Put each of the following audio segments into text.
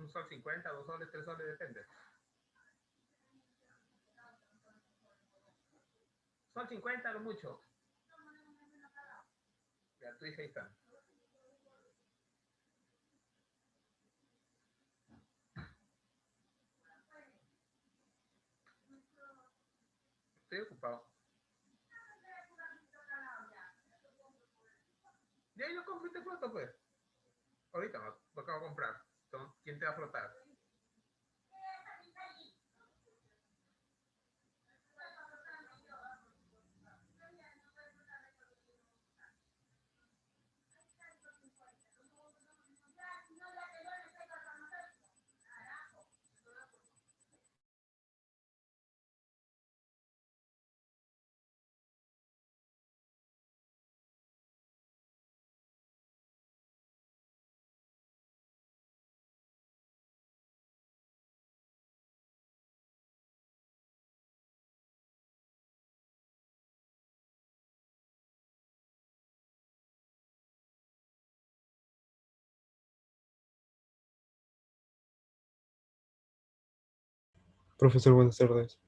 un sol 50, 2 soles, 3 soles, depende. Sol 50 lo mucho. Ya, tu hija ahí está. Estoy ocupado. Ya yo compré este floto, pues. Ahorita lo acabo de comprar. ¿Quién te va a flotar? Profesor, buenas tardes.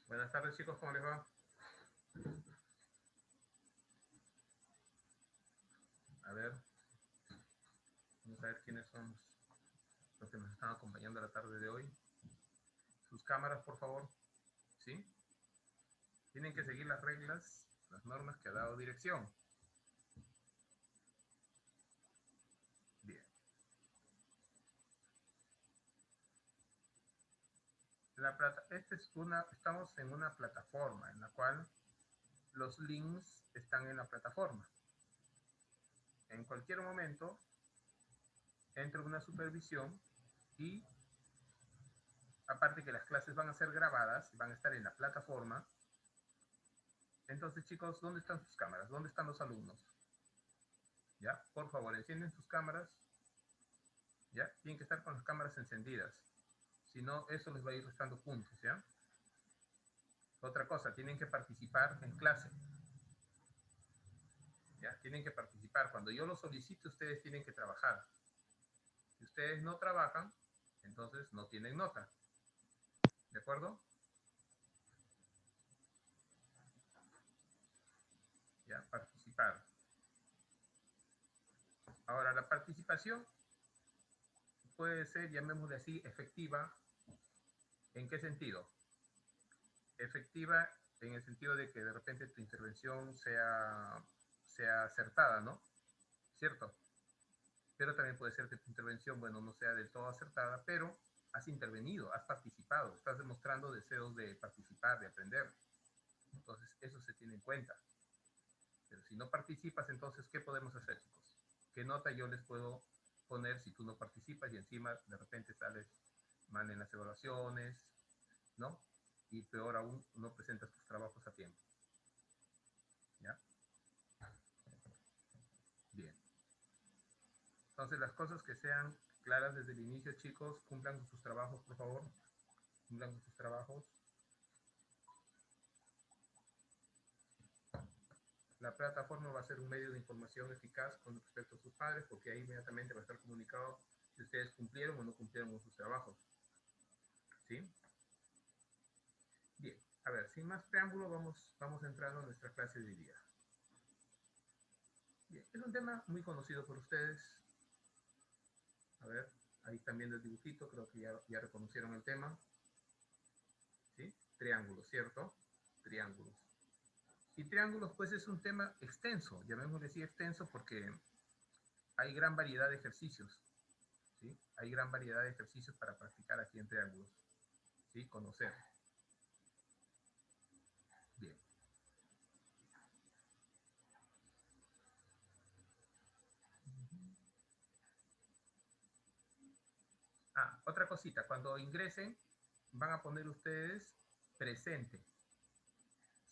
Buenas tardes, chicos, ¿cómo les va? A ver, vamos a ver quiénes son los que nos están acompañando la tarde de hoy. Sus cámaras, por favor. ¿Sí? Tienen que seguir las reglas, las normas que ha dado dirección. Bien. Estamos en una plataforma en la cual los links están en la plataforma. En cualquier momento entra una supervisión y aparte que las clases van a ser grabadas y van a estar en la plataforma. Entonces, chicos, ¿dónde están sus cámaras? ¿Dónde están los alumnos? ¿Ya? Por favor, encienden sus cámaras. ¿Ya? Tienen que estar con las cámaras encendidas. Si no, eso les va a ir restando puntos, ¿ya? Otra cosa, tienen que participar en clase. ¿Ya? Tienen que participar. Cuando yo lo solicite, ustedes tienen que trabajar. Si ustedes no trabajan, entonces no tienen nota. ¿De acuerdo? Ya, participar. Ahora, la participación puede ser, llamémosle así, efectiva. ¿En qué sentido? Efectiva en el sentido de que de repente tu intervención sea acertada, ¿no? ¿Cierto? Pero también puede ser que tu intervención, bueno, no sea del todo acertada, pero has intervenido, has participado, estás demostrando deseos de participar, de aprender. Entonces, eso se tiene en cuenta. Pero si no participas, entonces, ¿qué podemos hacer, chicos? ¿Qué nota yo les puedo poner si tú no participas y encima de repente sales mal en las evaluaciones, ¿no? Y peor aún, no presentas tus trabajos a tiempo. ¿Ya? Bien. Entonces, las cosas que sean claras desde el inicio, chicos, cumplan con sus trabajos, por favor. Cumplan con sus trabajos. La plataforma va a ser un medio de información eficaz con respecto a sus padres, porque ahí inmediatamente va a estar comunicado si ustedes cumplieron o no cumplieron con sus trabajos. ¿Sí? Bien. A ver, sin más preámbulo, vamos entrando a nuestra clase de hoy día. Bien. Es un tema muy conocido por ustedes. A ver, ahí están viendo el dibujito, creo que ya reconocieron el tema. ¿Sí? Triángulos, ¿cierto? Triángulos. Y triángulos, pues es un tema extenso, llamémosle así extenso porque hay gran variedad de ejercicios, ¿sí? Hay gran variedad de ejercicios para practicar aquí en triángulos, ¿sí? Conocer. Bien. Ah, otra cosita, cuando ingresen van a poner ustedes presente,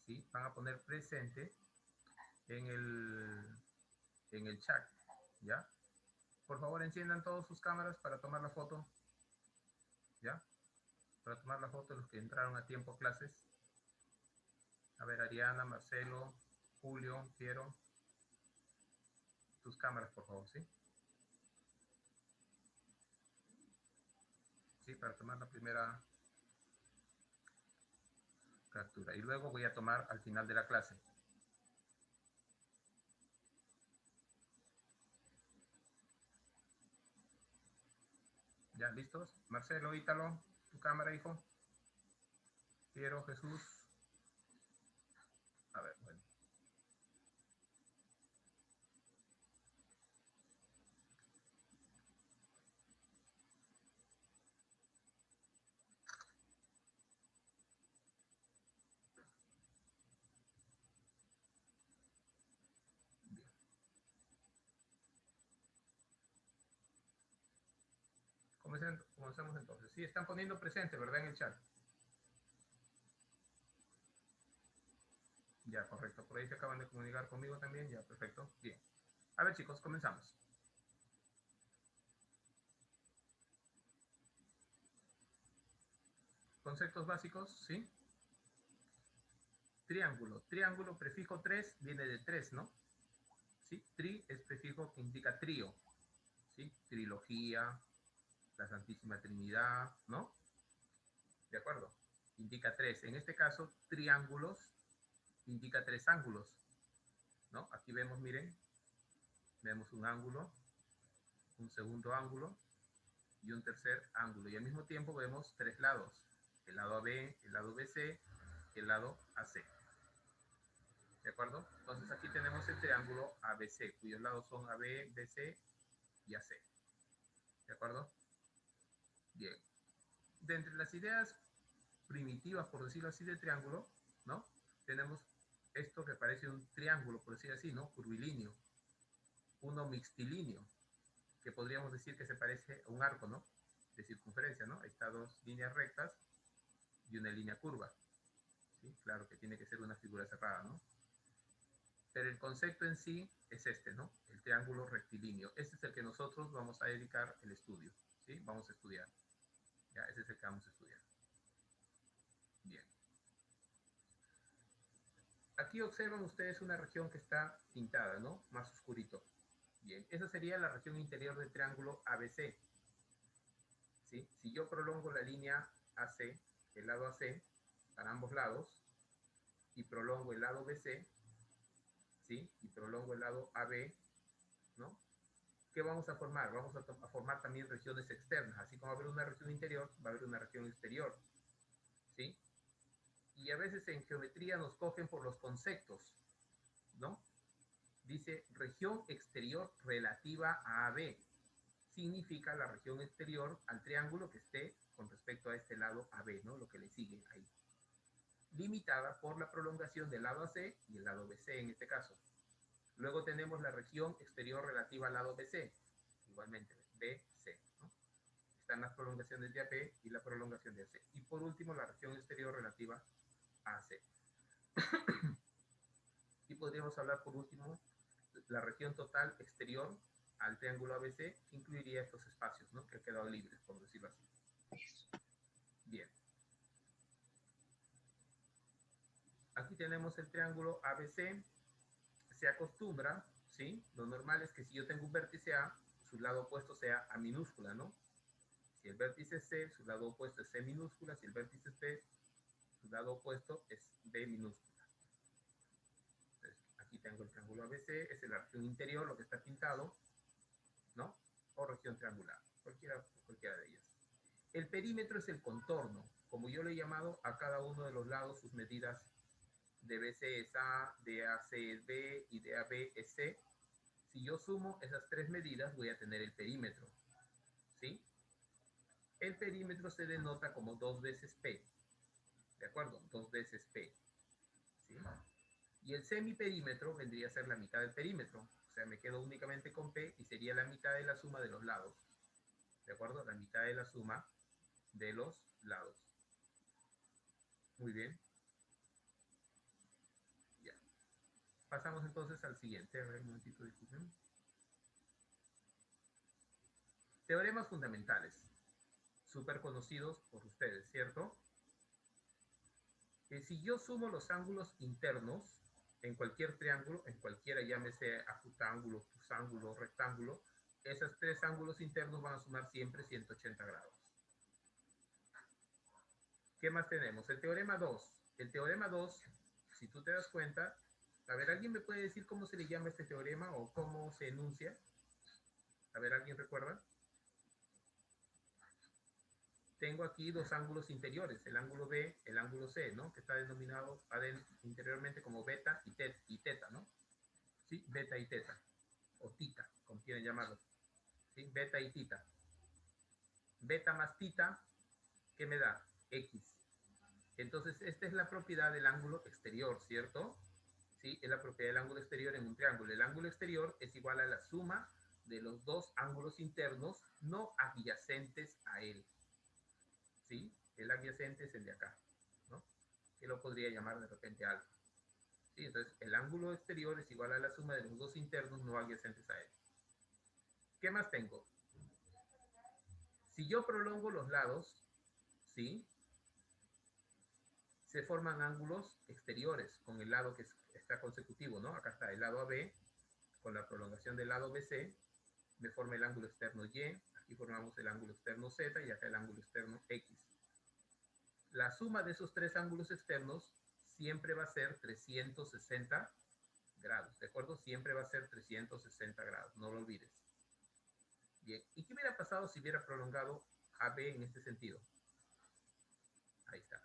¿sí? Van a poner presente en el chat, ¿ya? Por favor, enciendan todas sus cámaras para tomar la foto, ¿ya? Para tomar la foto de los que entraron a tiempo a clases. A ver, Ariana, Marcelo, Julio, Piero. Tus cámaras, por favor, ¿sí? Sí, para tomar la primera captura. Y luego voy a tomar al final de la clase. ¿Ya listos? Marcelo, Ítalo, tu cámara, hijo. Piero, Jesús. A ver, bueno. Bien. Comencemos entonces. Sí, están poniendo presente, ¿verdad? En el chat. Ya, correcto. Por ahí se acaban de comunicar conmigo también. Ya, perfecto. Bien. A ver, chicos, comenzamos. Conceptos básicos, ¿sí? Triángulo. Triángulo, prefijo 3, viene de 3, ¿no? ¿Sí? Tri es prefijo que indica trío, ¿sí? Trilogía, la Santísima Trinidad, ¿no? ¿De acuerdo? Indica 3. En este caso, triángulos indica 3 ángulos, ¿no? Aquí vemos, miren, vemos un ángulo, un segundo ángulo y un tercer ángulo. Y al mismo tiempo vemos 3 lados, el lado AB, el lado BC, el lado AC. ¿De acuerdo? Entonces aquí tenemos el triángulo ABC, cuyos lados son AB, BC y AC. ¿De acuerdo? Bien. De entre las ideas primitivas, por decirlo así, de triángulo, ¿no? Tenemos esto que parece un triángulo, por decir así, ¿no? Curvilíneo. Uno mixtilíneo, que podríamos decir que se parece a un arco, ¿no? De circunferencia, ¿no? Ahí está dos líneas rectas y una línea curva. ¿Sí? Claro que tiene que ser una figura cerrada, ¿no? Pero el concepto en sí es este, ¿no? El triángulo rectilíneo. Este es el que nosotros vamos a dedicar el estudio, ¿sí? Vamos a estudiar. Ya, ese es el que vamos a estudiar. Bien. Aquí observan ustedes una región que está pintada, ¿no? Más oscurito. Bien, esa sería la región interior del triángulo ABC. ¿Sí? Si yo prolongo la línea AC, el lado AC, para ambos lados, y prolongo el lado BC, ¿sí? Y prolongo el lado AB, ¿no? ¿Qué vamos a formar? Vamos a formar también regiones externas. Así como va a haber una región interior, va a haber una región exterior, ¿sí? Y a veces en geometría nos cogen por los conceptos, ¿no? Dice región exterior relativa a AB. Significa la región exterior al triángulo que esté con respecto a este lado AB, ¿no? Lo que le sigue ahí. Limitada por la prolongación del lado AC y el lado BC en este caso. Luego tenemos la región exterior relativa al lado BC, igualmente BC, ¿no? Están las prolongaciones de AP y la prolongación de AC. Y por último, la región exterior relativa a AC. Y podríamos hablar por último la región total exterior al triángulo ABC, que incluiría estos espacios, ¿no? Que han quedado libres, por decirlo así. Bien. Aquí tenemos el triángulo ABC. Se acostumbra, ¿sí? Lo normal es que si yo tengo un vértice A, su lado opuesto sea A minúscula, ¿no? Si el vértice C, su lado opuesto es C minúscula. Si el vértice B, su lado opuesto es B minúscula. Entonces, aquí tengo el triángulo ABC, es la región interior, lo que está pintado, ¿no? O región triangular, cualquiera de ellas. El perímetro es el contorno, como yo le he llamado a cada uno de los lados sus medidas de BC es A, de AC es B y de AB es C. Si yo sumo esas tres medidas, voy a tener el perímetro, ¿sí? El perímetro se denota como 2 veces P, ¿de acuerdo? 2 veces P, ¿sí? Y el semiperímetro vendría a ser la mitad del perímetro, o sea, me quedo únicamente con P y sería la mitad de la suma de los lados, ¿de acuerdo? La mitad de la suma de los lados. Muy bien. Ya. Pasamos entonces al siguiente. A ver, un momentito, disculpen. Teoremas fundamentales. Súper conocidos por ustedes, ¿cierto? Si yo sumo los ángulos internos en cualquier triángulo, en cualquiera, llámese acutángulo, ángulo, rectángulo, esos tres ángulos internos van a sumar siempre 180 grados. ¿Qué más tenemos? El teorema 2. El teorema 2, si tú te das cuenta, a ver, ¿alguien me puede decir cómo se le llama este teorema o cómo se enuncia? A ver, ¿alguien recuerda? Tengo aquí dos ángulos interiores, el ángulo B, el ángulo C, ¿no? Que está denominado interiormente como beta y teta, ¿no? ¿Sí? Beta y teta, o tita, como quieren llamarlo. ¿Sí? Beta y tita. Beta más tita, ¿qué me da? X. Entonces, esta es la propiedad del ángulo exterior, ¿cierto? ¿Sí? Es la propiedad del ángulo exterior en un triángulo. El ángulo exterior es igual a la suma de los dos ángulos internos no adyacentes a él. ¿Sí? El adyacente es el de acá, ¿no? Que lo podría llamar de repente alfa. ¿Sí? Entonces, el ángulo exterior es igual a la suma de los dos internos no adyacentes a él. ¿Qué más tengo? Si yo prolongo los lados, ¿sí? Se forman ángulos exteriores con el lado que está consecutivo, ¿no? Acá está el lado AB, con la prolongación del lado BC, me forma el ángulo externo Y, aquí formamos el ángulo externo Z y acá el ángulo externo X. La suma de esos tres ángulos externos siempre va a ser 360 grados, ¿de acuerdo? Siempre va a ser 360 grados, no lo olvides. Bien, ¿y qué hubiera pasado si hubiera prolongado AB en este sentido? Ahí está.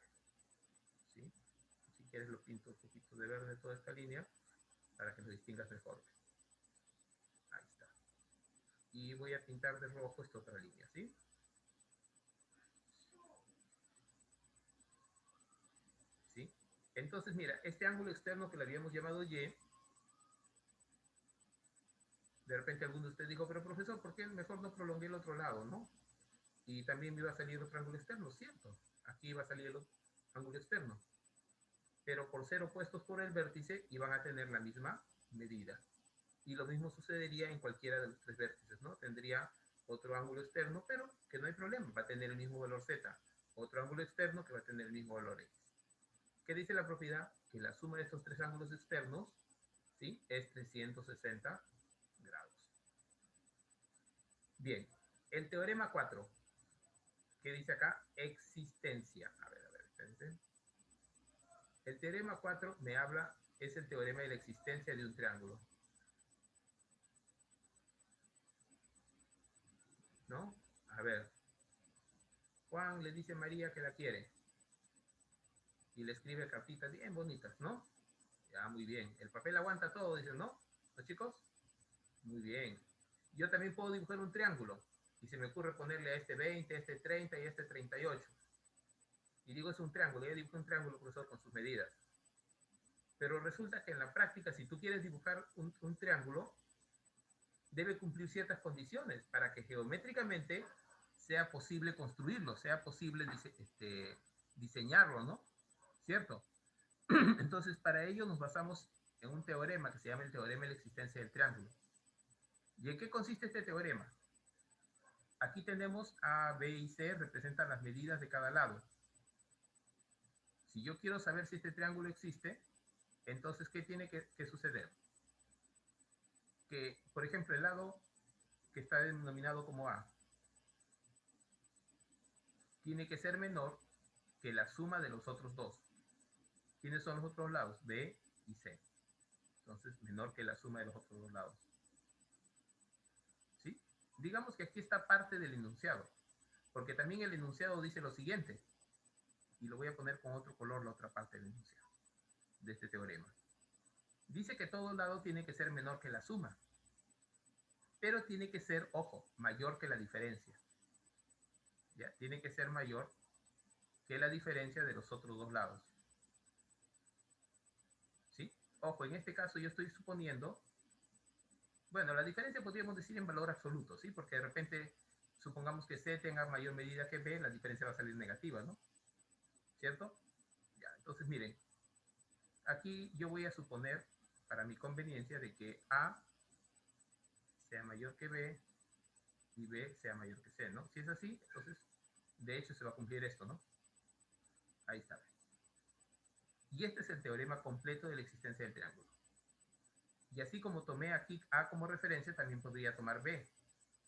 ¿Sí? Si quieres lo pinto un poquito de verde toda esta línea para que lo distingas mejor. Ahí está. Y voy a pintar de rojo esta otra línea, ¿sí? ¿Sí? Entonces, mira, este ángulo externo que le habíamos llamado Y, de repente alguno de ustedes dijo, pero profesor, ¿por qué mejor no prolongué el otro lado, no? Y también me iba a salir otro ángulo externo, ¿cierto? Aquí iba a salir el ángulo externo. Pero por ser opuestos por el vértice, iban a tener la misma medida. Y lo mismo sucedería en cualquiera de los tres vértices, ¿no? Tendría otro ángulo externo, pero que no hay problema, va a tener el mismo valor Z. Otro ángulo externo que va a tener el mismo valor X. ¿qué dice la propiedad? Que la suma de estos tres ángulos externos, ¿sí?, es 360 grados. Bien, el teorema 4, ¿qué dice acá? Existencia. A ver, espérense. El teorema 4 me habla, es el teorema de la existencia de un triángulo, ¿no? A ver, Juan le dice a María que la quiere y le escribe cartitas bien bonitas, ¿no? Ya, muy bien. El papel aguanta todo, dicen, ¿no? ¿Los chicos? Muy bien. Yo también puedo dibujar un triángulo y se me ocurre ponerle a este 20, a este 30 y a este 38. Y digo, es un triángulo. Yo dibujo un triángulo, profesor, con sus medidas. Pero resulta que en la práctica, si tú quieres dibujar un triángulo, debe cumplir ciertas condiciones para que geométricamente sea posible construirlo, sea posible diseñarlo, ¿no? ¿Cierto? Entonces, para ello nos basamos en un teorema que se llama el teorema de la existencia del triángulo. ¿Y en qué consiste este teorema? Aquí tenemos A, B y C, representan las medidas de cada lado. Si yo quiero saber si este triángulo existe, entonces, ¿qué tiene que suceder? Que, por ejemplo, el lado que está denominado como A tiene que ser menor que la suma de los otros dos. ¿Quiénes son los otros lados? B y C. Entonces, menor que la suma de los otros dos lados. ¿Sí? Digamos que aquí está parte del enunciado, porque también el enunciado dice lo siguiente, y lo voy a poner con otro color la otra parte del enunciado de este teorema. Dice que todo lado tiene que ser menor que la suma, pero tiene que ser, ojo, mayor que la diferencia. ¿Ya? Tiene que ser mayor que la diferencia de los otros dos lados. ¿Sí? Ojo, en este caso yo estoy suponiendo, bueno, la diferencia podríamos decir en valor absoluto, ¿sí? Porque de repente, supongamos que C tenga mayor medida que B, la diferencia va a salir negativa, ¿no? ¿Cierto? Ya, entonces miren, aquí yo voy a suponer, para mi conveniencia, de que A sea mayor que B y B sea mayor que C, ¿no? Si es así, entonces, de hecho, se va a cumplir esto, ¿no? Ahí está. Y este es el teorema completo de la existencia del triángulo. Y así como tomé aquí A como referencia, también podría tomar B.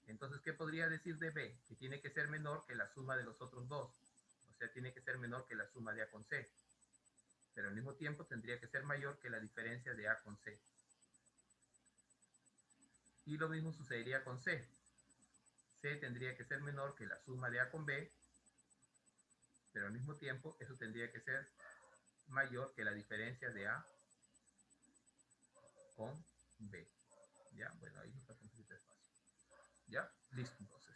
Entonces, ¿qué podría decir de B? Que tiene que ser menor que la suma de los otros dos. O sea, tiene que ser menor que la suma de A con C. Pero al mismo tiempo tendría que ser mayor que la diferencia de A con C. Y lo mismo sucedería con C. C tendría que ser menor que la suma de A con B, pero al mismo tiempo eso tendría que ser mayor que la diferencia de A con B. ¿Ya? Bueno, ahí nos falta un poquito de espacio. ¿Ya? Listo, entonces.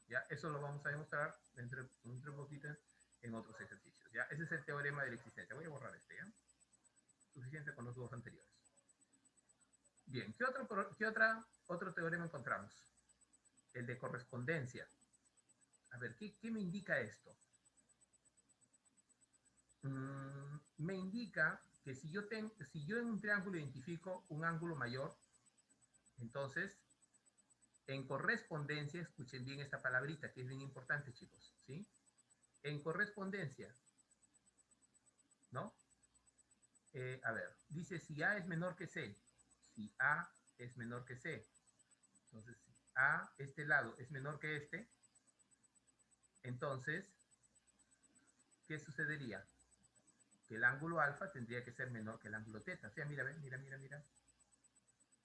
¿Ya? Eso lo vamos a demostrar entre un poquito en otros ejercicios. ¿Ya? Ese es el teorema de la existencia. Voy a borrar este, ¿ya? Suficiente con los dos anteriores. Bien, otro teorema encontramos? El de correspondencia. A ver, ¿qué me indica esto? Me indica que si yo en un triángulo identifico un ángulo mayor, entonces, en correspondencia, escuchen bien esta palabrita, que es bien importante, chicos, ¿sí? En correspondencia, ¿no? A ver, dice si A es menor que C. Si A es menor que C. Entonces, si A, este lado, es menor que este, entonces, ¿qué sucedería? Que el ángulo alfa tendría que ser menor que el ángulo teta. O sea, mira, mira, mira, mira.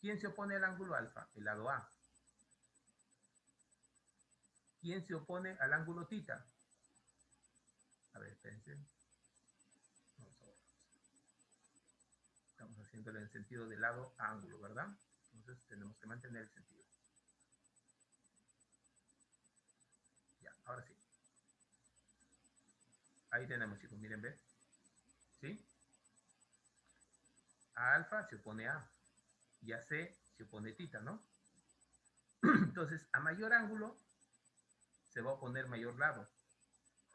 ¿Quién se opone al ángulo alfa? El lado A. ¿Quién se opone al ángulo tita? A ver, espérense. Vamos a ver. Estamos haciéndolo en sentido de lado a ángulo, ¿verdad? Entonces tenemos que mantener el sentido. Ya, ahora sí. Ahí tenemos, chicos, miren, ¿ves? ¿Sí? A alfa se opone a y a C se opone tita, ¿no? Entonces, a mayor ángulo se va a oponer mayor lado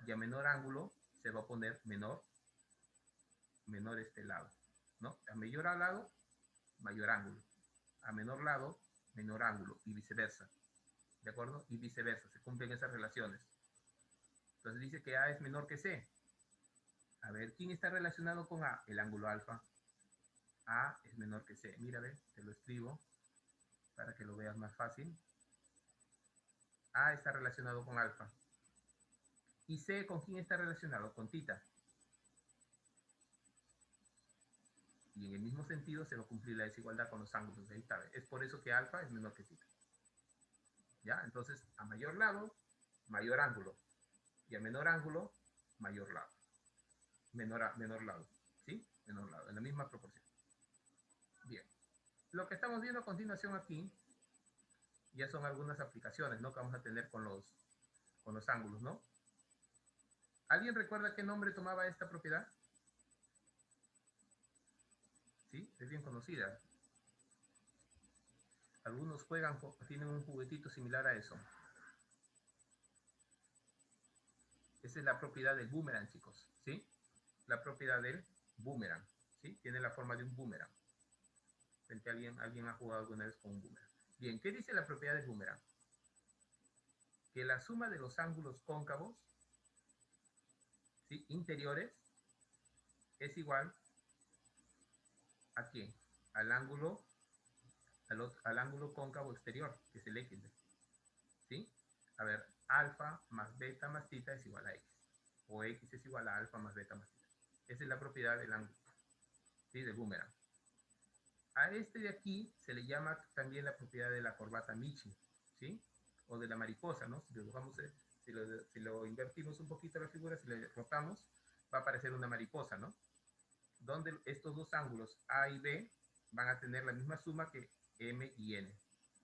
y a menor ángulo se va a poner menor este lado, ¿no? A mayor lado, mayor ángulo. A menor lado, menor ángulo y viceversa. ¿De acuerdo? Y viceversa, se cumplen esas relaciones. Entonces dice que A es menor que C. A ver, ¿quién está relacionado con A? El ángulo alfa. A es menor que C. Mira, ve, te lo escribo para que lo veas más fácil. A está relacionado con alfa. ¿Y C con quién está relacionado? Con tita. Y en el mismo sentido se va a cumplir la desigualdad con los ángulos. Ahí está. Es por eso que alfa es menor que tita. ¿Ya? Entonces, a mayor lado, mayor ángulo. Y a menor ángulo, mayor lado. Menor lado. ¿Sí? Menor lado, en la misma proporción. Bien. Lo que estamos viendo a continuación aquí, ya son algunas aplicaciones, ¿no? Que vamos a tener con los ángulos, ¿no? ¿Alguien recuerda qué nombre tomaba esta propiedad? ¿Sí? Es bien conocida. Algunos juegan, tienen un juguetito similar a eso. Esa es la propiedad del boomerang, chicos, ¿sí? La propiedad del boomerang, ¿sí? Tiene la forma de un boomerang. Frente a alguien ha jugado alguna vez con un boomerang. Bien, ¿qué dice la propiedad del boomerang? Que la suma de los ángulos cóncavos, ¿sí? Interiores, es igual ¿a quién? Al ángulo, al ángulo cóncavo exterior, que es el X, ¿sí? A ver, alfa más beta más tita es igual a X. O X es igual a alfa más beta más tita. Esa es la propiedad del ángulo, ¿sí? Del boomerang. A este de aquí se le llama también la propiedad de la corbata Michi, ¿sí? O de la mariposa, ¿no? Si lo invertimos un poquito la figura, si le rotamos, va a aparecer una mariposa, ¿no? Donde estos dos ángulos A y B van a tener la misma suma que M y N,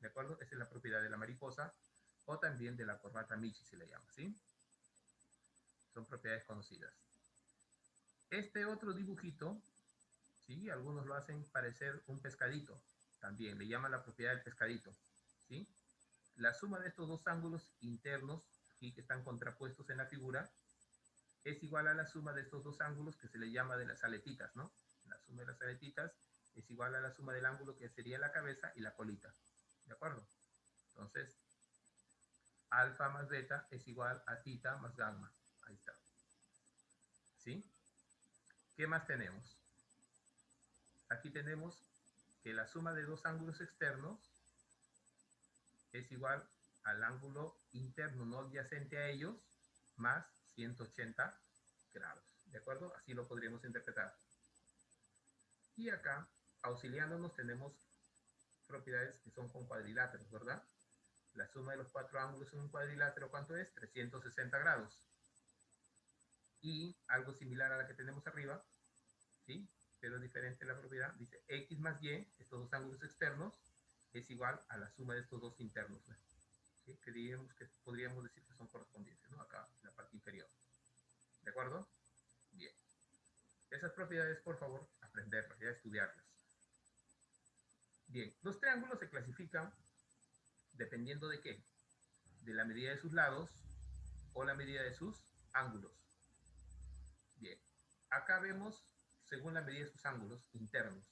¿de acuerdo? Esa es la propiedad de la mariposa, o también de la corbata Michi se le llama, ¿sí? Son propiedades conocidas. Este otro dibujito, ¿sí? Algunos lo hacen parecer un pescadito, también le llaman la propiedad del pescadito, ¿sí? La suma de estos dos ángulos internos, ¿sí? Que están contrapuestos en la figura, es igual a la suma de estos dos ángulos que se le llama de las aletitas, ¿no? La suma de las aletitas es igual a la suma del ángulo que sería la cabeza y la colita, ¿de acuerdo? Entonces, alfa más beta es igual a tita más gamma, ahí está, ¿sí? ¿Qué más tenemos? Aquí tenemos que la suma de dos ángulos externos es igual al ángulo interno no adyacente a ellos más 180 grados, ¿de acuerdo? Así lo podríamos interpretar. Y acá, auxiliándonos, tenemos propiedades que son con cuadriláteros, ¿verdad? La suma de los cuatro ángulos en un cuadrilátero, ¿cuánto es? 360 grados. Y algo similar a la que tenemos arriba, ¿sí? Pero diferente la propiedad, dice X más Y, estos dos ángulos externos, es igual a la suma de estos dos internos, ¿no? ¿Sí? Que podríamos decir que son correspondientes, ¿no? Acá, en la parte inferior. ¿De acuerdo? Bien. Esas propiedades, por favor, aprenderlas, ya estudiarlas. Bien, los triángulos se clasifican dependiendo de qué, de la medida de sus lados o la medida de sus ángulos. Bien, acá vemos según la medida de sus ángulos internos.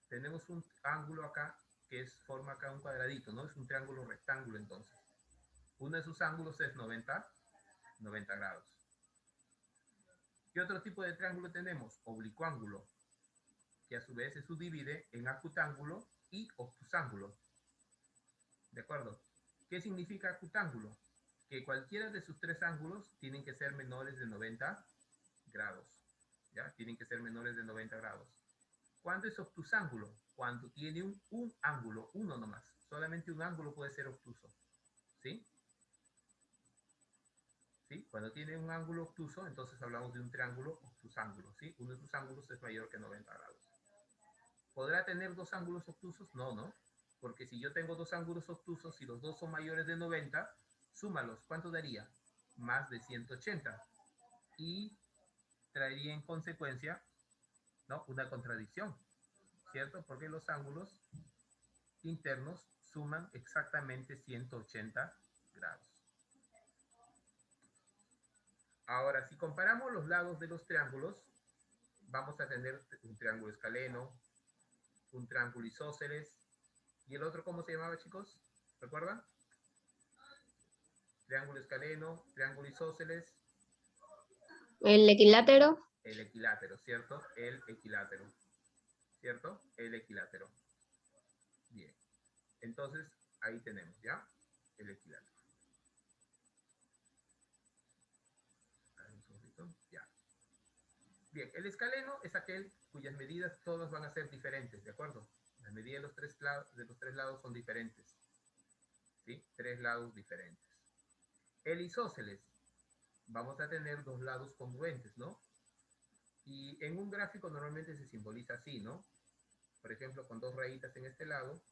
Tenemos un ángulo acá que forma acá un cuadradito, ¿no? Es un triángulo rectángulo entonces. Uno de sus ángulos es 90 grados. ¿Qué otro tipo de triángulo tenemos? Oblicuángulo, que a su vez se subdivide en acutángulo y obtusángulo. ¿De acuerdo? ¿Qué significa acutángulo? Que cualquiera de sus tres ángulos tienen que ser menores de 90 grados. ¿Ya? Tienen que ser menores de 90 grados. ¿Cuándo es obtusángulo? Cuando tiene un ángulo, uno nomás. Solamente un ángulo puede ser obtuso. ¿Sí? ¿Sí? Cuando tiene un ángulo obtuso, entonces hablamos de un triángulo obtusángulo. ¿Sí? Uno de sus ángulos es mayor que 90 grados. ¿Podrá tener dos ángulos obtusos? No, no. Porque si yo tengo dos ángulos obtusos y los dos son mayores de 90, súmalos. ¿Cuánto daría? Más de 180. Y traería en consecuencia, ¿no? Una contradicción, ¿cierto? Porque los ángulos internos suman exactamente 180 grados. Ahora, si comparamos los lados de los triángulos, vamos a tener un triángulo escaleno, un triángulo isósceles, y el otro, ¿cómo se llamaba, chicos? ¿Recuerdan? Triángulo escaleno, triángulo isósceles El equilátero. El equilátero, ¿cierto? El equilátero, ¿cierto? El equilátero. Bien. Entonces, ahí tenemos, ¿ya? El equilátero. A ver, un segundito. Ya. Bien, el escaleno es aquel cuyas medidas todas van a ser diferentes, ¿de acuerdo? Las medidas de los tres lados son diferentes. ¿Sí? Tres lados diferentes. El isósceles, vamos a tener dos lados congruentes, ¿no? Y en un gráfico normalmente se simboliza así, ¿no? Por ejemplo, con dos rayitas en este lado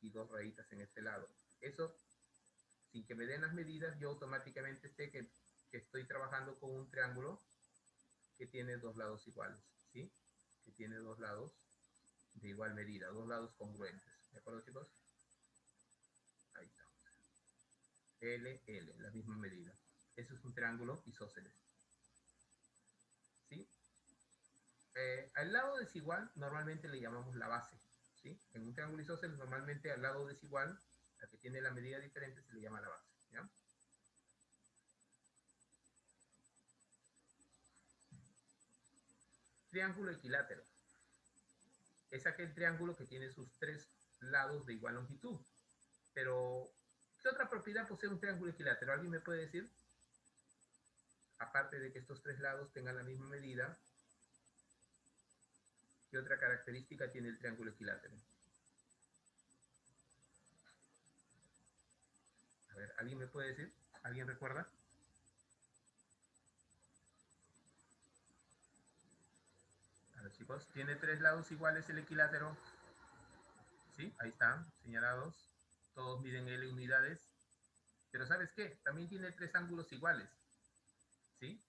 y dos rayitas en este lado. Eso, sin que me den las medidas, yo automáticamente sé que estoy trabajando con un triángulo que tiene dos lados iguales, ¿sí? Que tiene dos lados de igual medida, dos lados congruentes. ¿De acuerdo, chicos? Ahí está. L, L, la misma medida. Eso es un triángulo isósceles. ¿Sí? Al lado desigual normalmente le llamamos la base. ¿Sí? En un triángulo isósceles normalmente al lado desigual, la que tiene la medida diferente, se le llama la base. ¿Ya? Triángulo equilátero. Es aquel triángulo que tiene sus tres lados de igual longitud. Pero, ¿qué otra propiedad posee un triángulo equilátero? ¿Alguien me puede decir? Aparte de que estos tres lados tengan la misma medida, ¿qué otra característica tiene el triángulo equilátero? A ver, ¿alguien me puede decir? ¿Alguien recuerda? A ver, chicos, ¿tiene tres lados iguales el equilátero? Sí, ahí están, señalados. Todos miden L unidades. Pero ¿sabes qué? También tiene tres ángulos iguales. ¿Sí?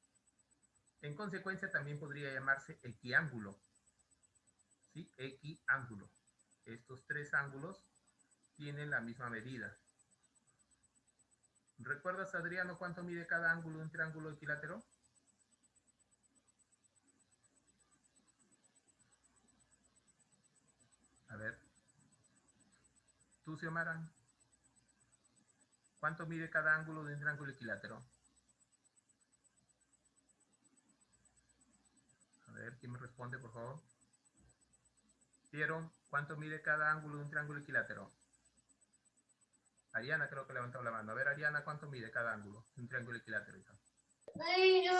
En consecuencia, también podría llamarse equiángulo. ¿Sí? Equiángulo. Estos tres ángulos tienen la misma medida. ¿Recuerdas, Adriano, cuánto mide cada ángulo de un triángulo equilátero? A ver. ¿Tú, Xiomara? ¿Cuánto mide cada ángulo de un triángulo equilátero? A ver, ¿quién me responde, por favor? ¿Vieron cuánto mide cada ángulo de un triángulo equilátero? Ariana creo que levantó la mano. A ver, Ariana, ¿cuánto mide cada ángulo de un triángulo equilátero?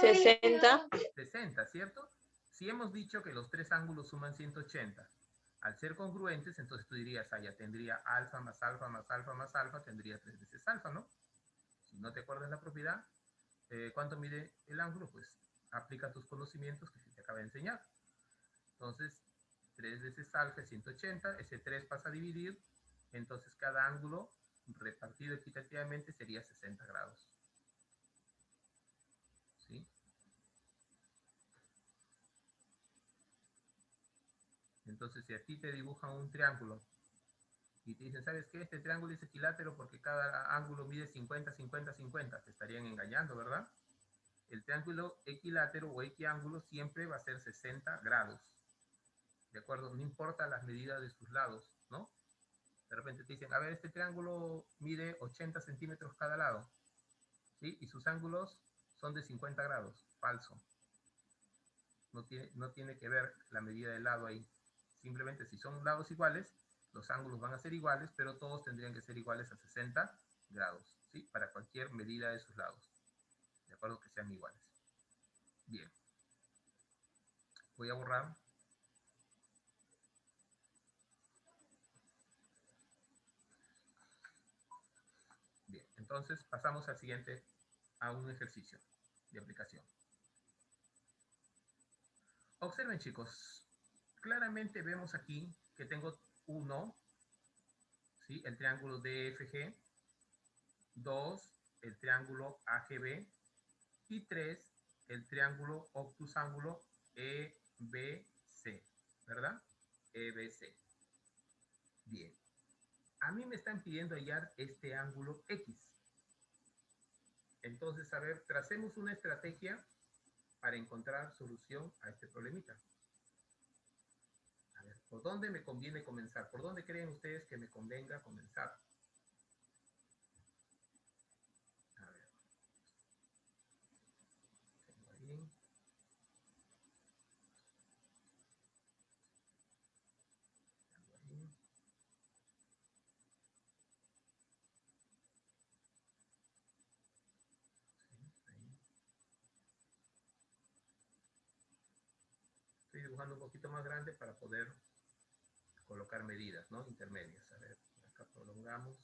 60. 60, ¿cierto? Si hemos dicho que los tres ángulos suman 180, al ser congruentes, entonces tú dirías, ya tendría alfa más alfa más alfa más alfa, tendría 3 veces alfa, ¿no? Si no te acuerdas la propiedad, ¿cuánto mide el ángulo? Pues aplica tus conocimientos que te acaba de enseñar. Entonces, 3 veces alfa es 180, ese 3 pasa a dividir, entonces cada ángulo repartido equitativamente sería 60 grados. ¿Sí? Entonces, si a ti te dibujan un triángulo y te dicen, ¿sabes qué? Este triángulo es equilátero porque cada ángulo mide 50, 50, 50, te estarían engañando, ¿verdad? El triángulo equilátero o equiángulo siempre va a ser 60 grados. ¿De acuerdo? No importa las medidas de sus lados, ¿no? De repente te dicen, a ver, este triángulo mide 80 centímetros cada lado, ¿sí? Y sus ángulos son de 50 grados. Falso. No tiene que ver la medida del lado ahí. Simplemente si son lados iguales, los ángulos van a ser iguales, pero todos tendrían que ser iguales a 60 grados, ¿sí? Para cualquier medida de sus lados. De acuerdo, que sean iguales. Bien. Voy a borrar. Bien, entonces pasamos al siguiente, a un ejercicio de aplicación. Observen, chicos. Claramente vemos aquí que tengo 1, ¿sí? El triángulo DFG, 2, el triángulo AGB, y 3, el triángulo obtusángulo EBC, ¿verdad? EBC. Bien. A mí me están pidiendo hallar este ángulo X. Entonces, a ver, tracemos una estrategia para encontrar solución a este problemita. A ver, ¿por dónde me conviene comenzar? ¿Por dónde creen ustedes que me convenga comenzar? A ver. Tengo ahí. dibujando un poquito más grande para poder colocar medidas, ¿no? Intermedias. A ver, acá prolongamos.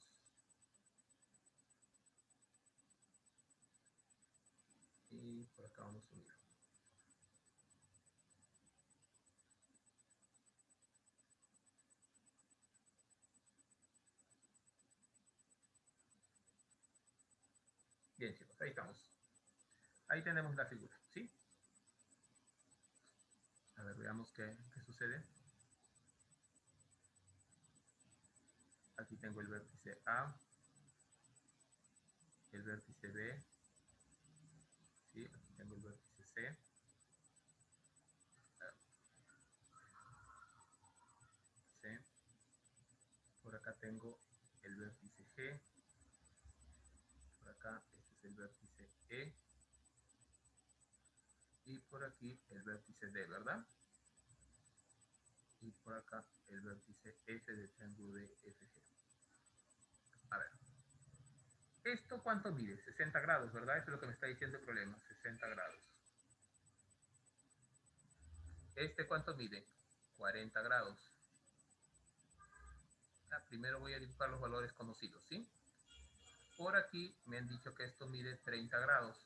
Y por acá vamos a unir. Bien, chicos, ahí estamos. Ahí tenemos la figura, ¿sí? A ver, veamos qué sucede. Aquí tengo el vértice A, el vértice B, ¿sí? Aquí tengo el vértice C. C. Por acá tengo el vértice G. Por acá, este es el vértice E. Y por aquí el vértice D, ¿verdad? Y por acá el vértice F del triángulo de FG. A ver. ¿Esto cuánto mide? 60 grados, ¿verdad? Eso es lo que me está diciendo el problema. 60 grados. ¿Este cuánto mide? 40 grados. Primero voy a dibujar los valores conocidos, ¿sí? Por aquí me han dicho que esto mide 30 grados.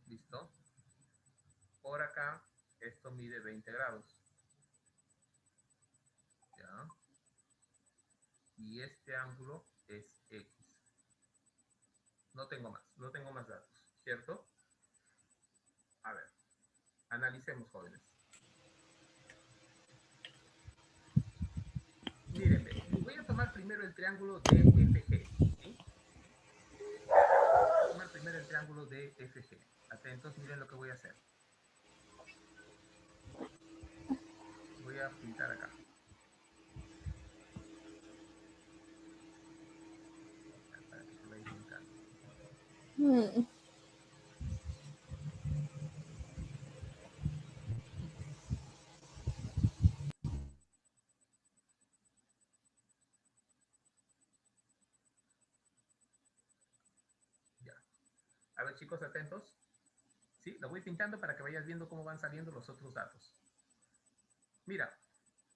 ¿Listo? Por acá, esto mide 20 grados. ¿Ya? Y este ángulo es X. No tengo más datos, ¿cierto? A ver, analicemos, jóvenes. Mírenme, voy a tomar primero el triángulo DFG, ¿sí? Voy a tomar primero el triángulo DFG. Atentos, miren lo que voy a hacer. Voy a pintar acá. Para que se vaya ubicando. Ya. A ver, chicos, atentos. ¿Sí? Lo voy pintando para que vayas viendo cómo van saliendo los otros datos. Mira,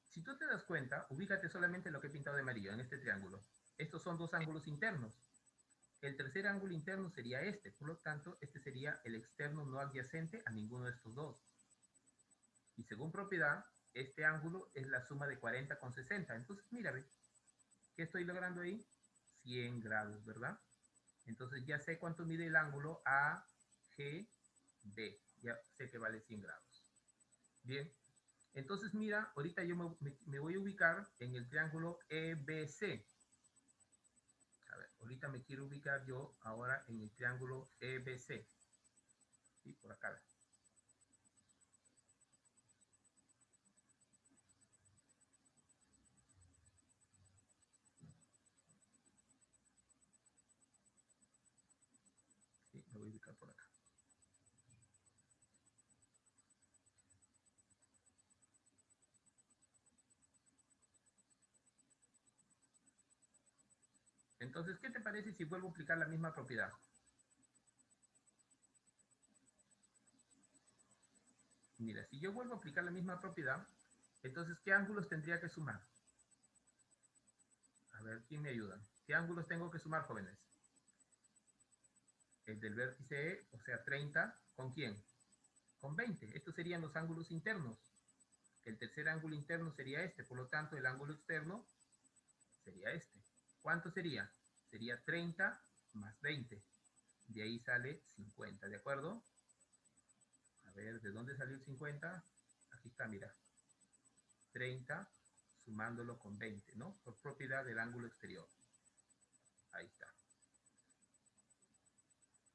si tú te das cuenta, ubícate solamente en lo que he pintado de amarillo, en este triángulo. Estos son dos ángulos internos. El tercer ángulo interno sería este, por lo tanto, este sería el externo no adyacente a ninguno de estos dos. Y según propiedad, este ángulo es la suma de 40 con 60. Entonces, mira, ¿ve? ¿Qué estoy logrando ahí? 100 grados, ¿verdad? Entonces ya sé cuánto mide el ángulo AGB. Ya sé que vale 100 grados. Bien. Entonces, mira, ahorita yo me voy a ubicar en el triángulo EBC. A ver, ahorita me quiero ubicar yo ahora en el triángulo EBC. Sí, por acá. Sí, me voy a ubicar por acá. Entonces, ¿qué te parece si vuelvo a aplicar la misma propiedad? Mira, si yo vuelvo a aplicar la misma propiedad, entonces, ¿qué ángulos tendría que sumar? A ver, ¿quién me ayuda? ¿Qué ángulos tengo que sumar, jóvenes? El del vértice E, o sea, 30, ¿con quién? Con 20. Estos serían los ángulos internos. El tercer ángulo interno sería este, por lo tanto, el ángulo externo sería este. ¿Cuánto sería? Sería 30 más 20. De ahí sale 50, ¿de acuerdo? A ver, ¿de dónde salió el 50? Aquí está, mira. 30 sumándolo con 20, ¿no? Por propiedad del ángulo exterior. Ahí está.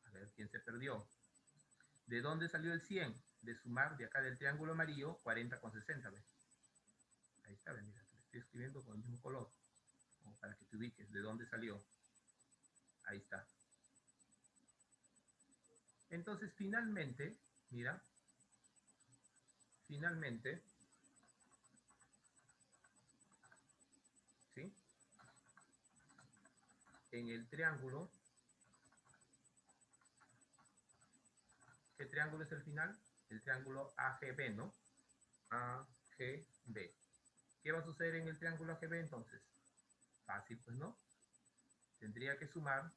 A ver, ¿quién se perdió? ¿De dónde salió el 100? De sumar de acá del triángulo amarillo 40 con 60, ¿ves? Ahí está, ¿ves? Mira, te estoy escribiendo con el mismo color, como para que te ubiques. ¿De dónde salió? Ahí está. Entonces, finalmente, mira, finalmente, ¿sí? En el triángulo ¿Qué triángulo es el final? El triángulo AGB, ¿no? AGB. ¿Qué va a suceder en el triángulo AGB entonces? Fácil, pues, ¿no? Tendría que sumar,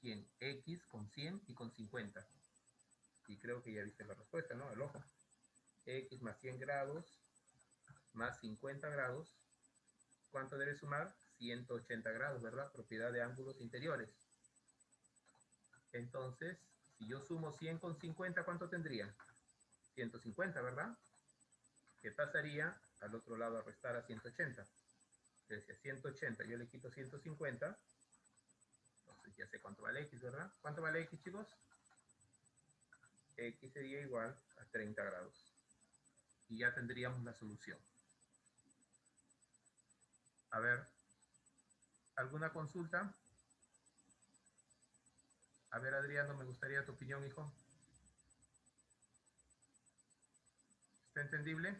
¿quién? X con 100 y con 50. Y creo que ya viste la respuesta, ¿no? El ojo. X más 100 grados más 50 grados. ¿Cuánto debe sumar? 180 grados, ¿verdad? Propiedad de ángulos interiores. Entonces, si yo sumo 100 con 50, ¿cuánto tendría? 150, ¿verdad? ¿Qué pasaría al otro lado a restar a 180? Decía 180, yo le quito 150. Entonces ya sé cuánto vale X, ¿verdad? ¿Cuánto vale X, chicos? X sería igual a 30 grados. Y ya tendríamos la solución. A ver, ¿alguna consulta? A ver, Adriano, me gustaría tu opinión, hijo. ¿Está entendible?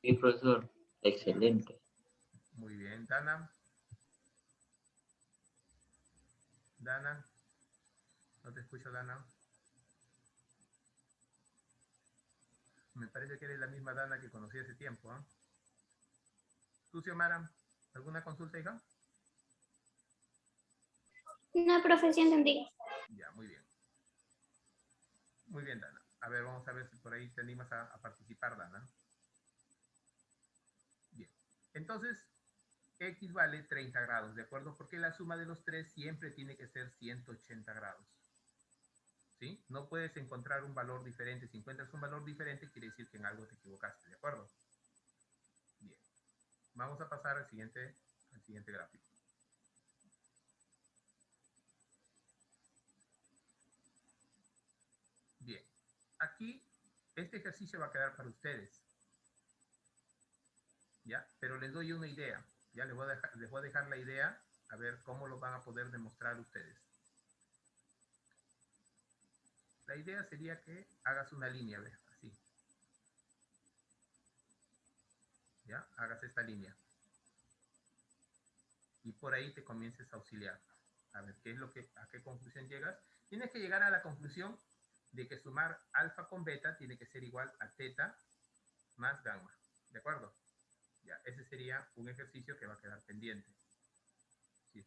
Sí, profesor. Excelente. Muy bien. Dana. Dana. No te escucho, Dana. Me parece que eres la misma Dana que conocí hace tiempo, ¿eh? ¿Tú, Xiomara, alguna consulta, hija? No, profe, sí entendí. Ya, muy bien. Muy bien, Dana. A ver, vamos a ver si por ahí te animas a participar, Dana. Bien. Entonces, X vale 30 grados, ¿de acuerdo? Porque la suma de los tres siempre tiene que ser 180 grados. ¿Sí? No puedes encontrar un valor diferente. Si encuentras un valor diferente, quiere decir que en algo te equivocaste, ¿de acuerdo? Bien. Vamos a pasar al siguiente gráfico. Bien. Aquí, este ejercicio va a quedar para ustedes. ¿Ya? Pero les doy una idea. Ya les voy a dejar la idea, a ver cómo lo van a poder demostrar ustedes. La idea sería que hagas una línea, ¿ves? Así. ¿Ya? Hagas esta línea. Y por ahí te comiences a auxiliar. A ver, ¿a qué conclusión llegas? Tienes que llegar a la conclusión de que sumar alfa con beta tiene que ser igual a teta más gamma. ¿De acuerdo? Ya, ese sería un ejercicio que va a quedar pendiente. Sí.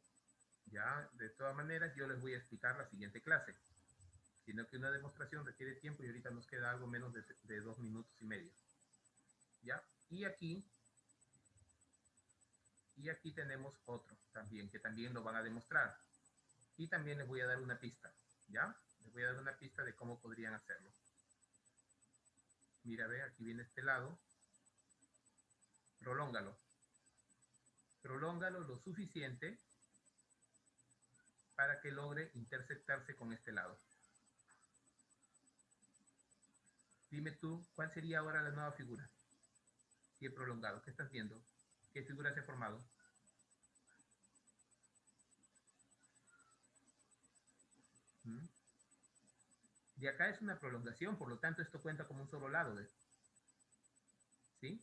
Ya, de todas maneras, yo les voy a explicar la siguiente clase. Sino que una demostración requiere tiempo y ahorita nos queda algo menos de 2 minutos y medio. ¿Ya? Y aquí tenemos otro también, que también lo van a demostrar. Y también les voy a dar una pista. ¿Ya? Les voy a dar una pista de cómo podrían hacerlo. Mira, ve, aquí viene este lado. Prolóngalo. Prolóngalo lo suficiente para que logre intersectarse con este lado. Dime tú, ¿cuál sería ahora la nueva figura? Si he prolongado, ¿qué estás viendo? ¿Qué figura se ha formado? ¿Mm? De acá es una prolongación, por lo tanto esto cuenta como un solo lado, ¿ves? ¿Sí?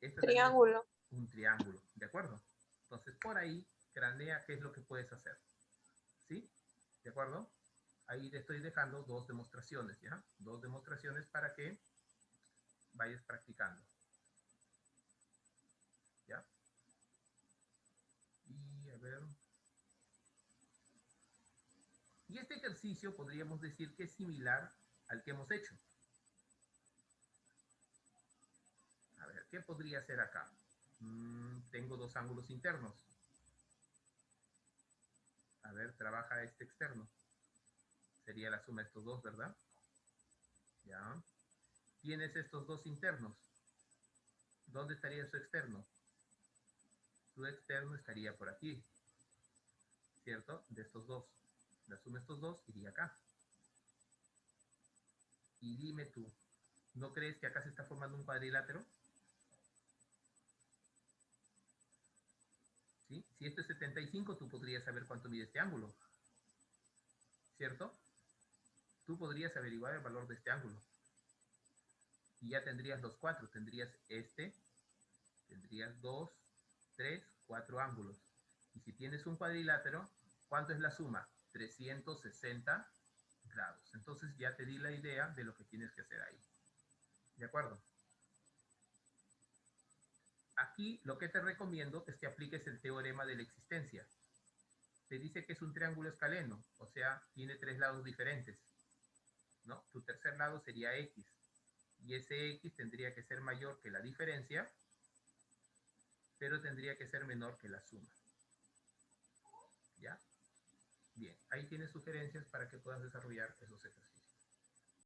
Esto Triángulo. es un triángulo, ¿de acuerdo? Entonces por ahí cranea qué es lo que puedes hacer. ¿Sí? ¿De acuerdo? Ahí te estoy dejando dos demostraciones, ¿ya? Dos demostraciones para que vayas practicando. ¿Ya? Y a ver. Y este ejercicio podríamos decir que es similar al que hemos hecho. A ver, ¿qué podría ser acá? Tengo dos ángulos internos. A ver, trabaja este externo. Sería la suma de estos dos, ¿verdad? Ya. Tienes estos dos internos. ¿Dónde estaría su externo? Su externo estaría por aquí. ¿Cierto? De estos dos. La suma de estos dos iría acá. Y dime tú, ¿no crees que acá se está formando un cuadrilátero? ¿Sí? Si esto es 75, tú podrías saber cuánto mide este ángulo. ¿Cierto? Tú podrías averiguar el valor de este ángulo. Y ya tendrías los cuatro. Tendrías este, tendrías 2, 3, 4 ángulos. Y si tienes un cuadrilátero, ¿cuánto es la suma? 360 lados. Entonces ya te di la idea de lo que tienes que hacer ahí. ¿De acuerdo? Aquí lo que te recomiendo es que apliques el teorema de la existencia. Te dice que es un triángulo escaleno, o sea, tiene 3 lados diferentes, ¿no? Tu tercer lado sería X, y ese X tendría que ser mayor que la diferencia, pero tendría que ser menor que la suma. ¿Ya? Bien, ahí tienes sugerencias para que puedas desarrollar esos ejercicios.